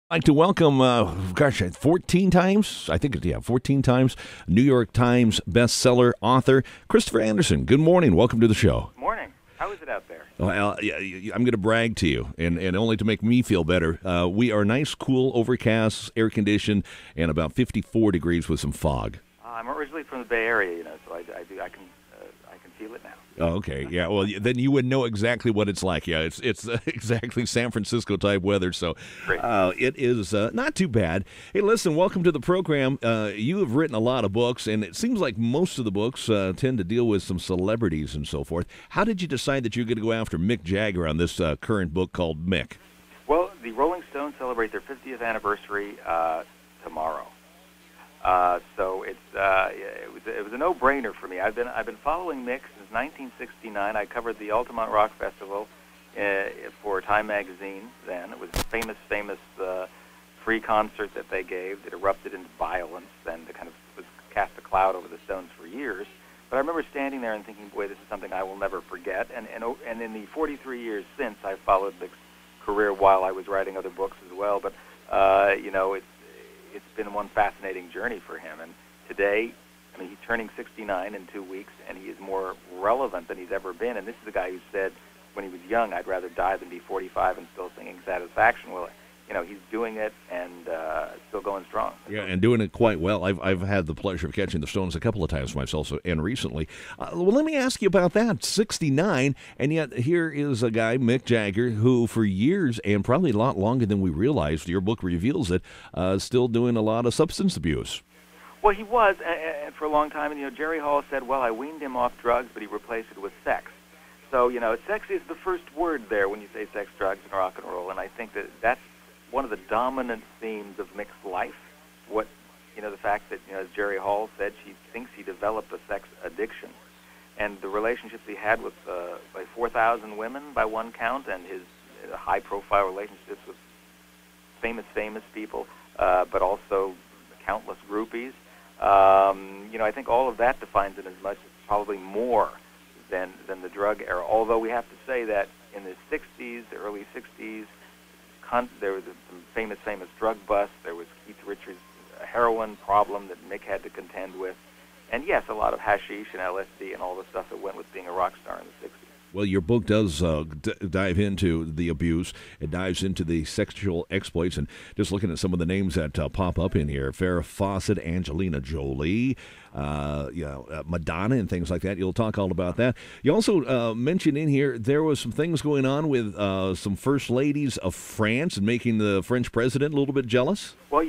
I'd like to welcome, 14 times, 14 times, New York Times bestseller author, Christopher Andersen. Good morning. Welcome to the show. Morning. How is it out there? Well, I'm going to brag to you, and only to make me feel better. We are nice, cool, overcast, air-conditioned, and about 54 degrees with some fog. I'm originally from the Bay Area, so I can feel it now. Oh, okay. Yeah. Well, then you would know exactly what it's like. Yeah, it's exactly San Francisco type weather. So Great. it is not too bad. Hey, listen. Welcome to the program. You have written a lot of books, and it seems like most of the books tend to deal with some celebrities and so forth. How did you decide that you're going to go after Mick Jagger on this current book called Mick? Well, the Rolling Stones celebrate their 50th anniversary tomorrow. So it was a no-brainer for me. I've been following Mick since 1969. I covered the Altamont Rock Festival for Time magazine. Then it was a famous free concert that they gave that erupted into violence and kind of cast a cloud over the Stones for years. But I remember standing there and thinking, boy, this is something I will never forget. And in the 43 years since, I followed Mick's career while I was writing other books as well. But it's been one fascinating journey for him. And today, I mean, he's turning 69 in 2 weeks, and he is more relevant than he's ever been. And this is a guy who said when he was young, I'd rather die than be 45 and still singing Satisfaction. Well, he's doing it and still going strong. Yeah, and doing it quite well. I've had the pleasure of catching the Stones a couple of times myself, and recently. Well, let me ask you about that. 69, and yet here is a guy, Mick Jagger, who for years, and probably a lot longer than we realized, your book reveals it, still doing a lot of substance abuse. Well, he was, and for a long time. And, Jerry Hall said, well, I weaned him off drugs, but he replaced it with sex. So, sex is the first word there when you say sex, drugs, and rock and roll, and I think that's one of the dominant themes of Mick's life. The fact that, as Jerry Hall said, she thinks he developed a sex addiction. And the relationships he had with like 4,000 women by one count, and his high-profile relationships with famous people, but also countless groupies. I think all of that defines it as much, probably more than the drug era. Although we have to say that in the 60s, the early 60s, there was some famous drug busts. There was Keith Richards' heroin problem that Mick had to contend with. And yes, a lot of hashish and LSD and all the stuff that went with being a rock star in the 60s. Well, your book does dive into the abuse. It dives into the sexual exploits. And just looking at some of the names that pop up in here, Farrah Fawcett, Angelina Jolie, Madonna and things like that. You'll talk all about that. You also mentioned in here there was some things going on with some first ladies of France and making the French president a little bit jealous. Well,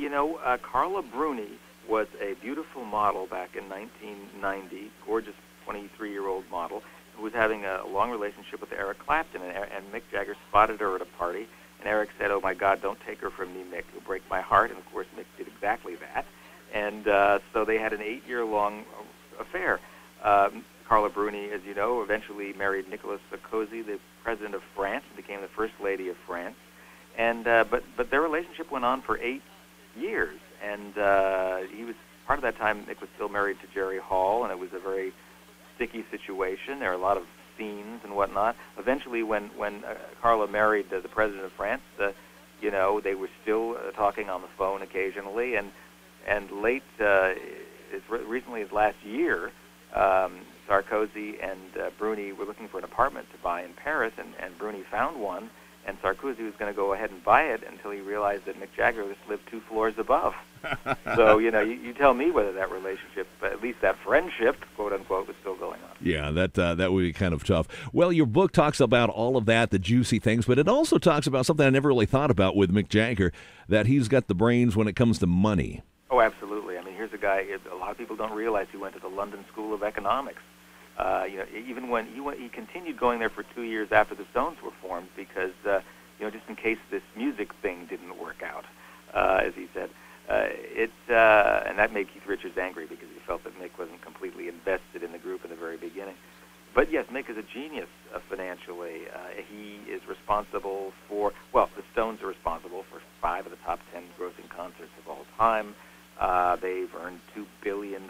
Carla Bruni was a beautiful model back in 1990, gorgeous 23-year-old model, who was having a long relationship with Eric Clapton, and Mick Jagger spotted her at a party, and Eric said, oh, my God, don't take her from me, Mick. You'll break my heart. And, of course, Mick did exactly that. And so they had an 8-year-long affair. Carla Bruni, as you know, eventually married Nicolas Sarkozy, the president of France, and became the first lady of France. And but their relationship went on for 8 years. And he was, part of that time, Mick was still married to Jerry Hall, and it was a very sticky situation. There were a lot of scenes and whatnot. Eventually, when Carla married the president of France, they were still talking on the phone occasionally. And late, recently as last year, Sarkozy and Bruni were looking for an apartment to buy in Paris, and Bruni found one, and Sarkozy was going to go ahead and buy it until he realized that Mick Jagger just lived 2 floors above. So, you tell me whether that relationship, at least that friendship, quote unquote, was still going on. Yeah, that would be kind of tough. Well, your book talks about all of that, the juicy things, but it also talks about something I never really thought about with Mick Jagger, that he's got the brains when it comes to money. Oh, absolutely. I mean, here's a guy, a lot of people don't realize he went to the London School of Economics. Even when he continued going there for 2 years after the Stones were formed, because just in case this music thing didn't work out, as he said, and that made Keith Richards angry because he felt that Mick wasn't completely invested in the group in the very beginning. But yes, Mick is a genius financially. He is responsible for, the Stones are responsible for 5 of the top 10 grossing concerts of all time. They've earned $2 billion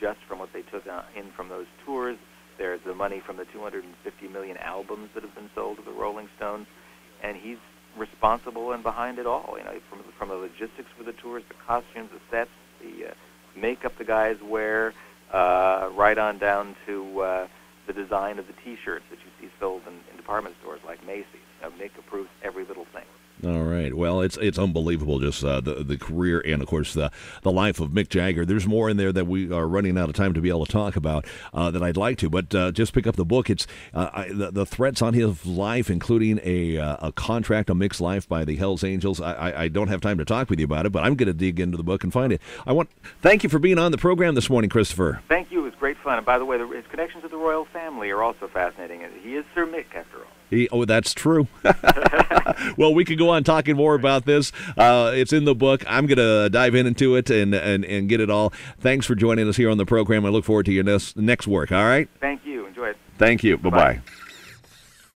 just from what they took in from those tours. There's the money from the 250 million albums that have been sold to the Rolling Stones. And he's responsible and behind it all. You know, from the logistics for the tours, the costumes, the sets, the makeup the guys wear, right on down to the design of the T-shirts that you see sold in department stores like Macy's. You know, Mick approves every little thing. All right. Well, it's unbelievable, just the career and, of course, the life of Mick Jagger. There's more in there that we are running out of time to be able to talk about that I'd like to, but just pick up the book. It's the threats on his life, including a contract on Mick's life by the Hells Angels. I don't have time to talk with you about it, but I'm going to dig into the book and find it. Thank you for being on the program this morning, Christopher. Thank you. It was great fun. And by the way, his connections to the royal family are also fascinating. He is Sir Mick, after all. That's true. Well, we could go on talking more about this. It's in the book. I'm going to dive into it and get it all. Thanks for joining us here on the program. I look forward to your next work, all right? Thank you. Enjoy it. Thank you. Bye-bye.